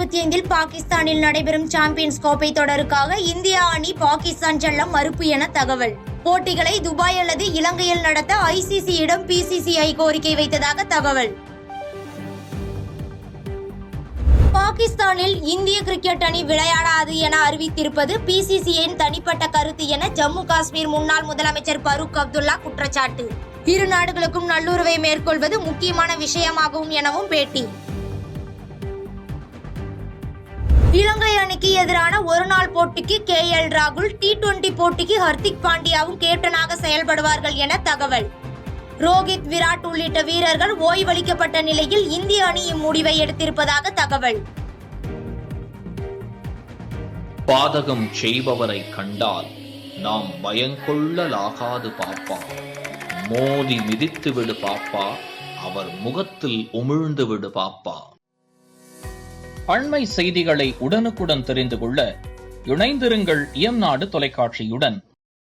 2025 பாகிஸ்தானில் நடைபெறும் சாம்பியன்ஸ் கோப்பை தொடருக்காக இந்தியா அணி பாகிஸ்தான் செல்ல மறுப்பு என தகவல். போட்டிகளை துபாய் அல்லது இலங்கையில் நடத்த ICC-இடம் PCCI கோரிக்கை வைத்ததாக தகவல். பாகிஸ்தானில் இந்திய கிரிக்கெட் அணி விளையாடாது என அறிவித்திருப்பது PCCI-யின் தனிப்பட்ட கருத்து என ஜம்மு காஷ்மீர் முன்னாள் முதலமைச்சர் பரூக் அப்துல்லா குற்றச்சாட்டு. இரு நாடுகளுக்கும் நல்லுறவை மேற்கொள்வது முக்கியமான விஷயமாகும் எனவும் பேட்டி. இலங்கை அணிக்கு எதிரான ஒருநாள் போட்டிக்கு KL ராகுல், T20 போட்டிக்கு ஹர்திக் பாண்டியாவும் கேப்டனாக செயல்படுவார்கள் என தகவல். ரோஹித், விராட் உள்ளிட்ட வீரர்கள் ஓய்வளிக்கப்பட்ட நிலையில் இந்திய அணி இம்முடிவை எடுத்திருப்பதாக தகவல். பாதகம் செய்பவரை கண்டால் நாம் பயங்கொள்ளலாகாது பாப்பா, மோதி மிதித்து விடு பாப்பா, அவர் முகத்தில் உமிழ்ந்து விடு பாப்பா. அண்மை செய்திகளை உடனுக்குடன் தெரிந்து கொள்ள இணைந்திருங்கள் இயம்நாடு தொலைக்காட்சியுடன்.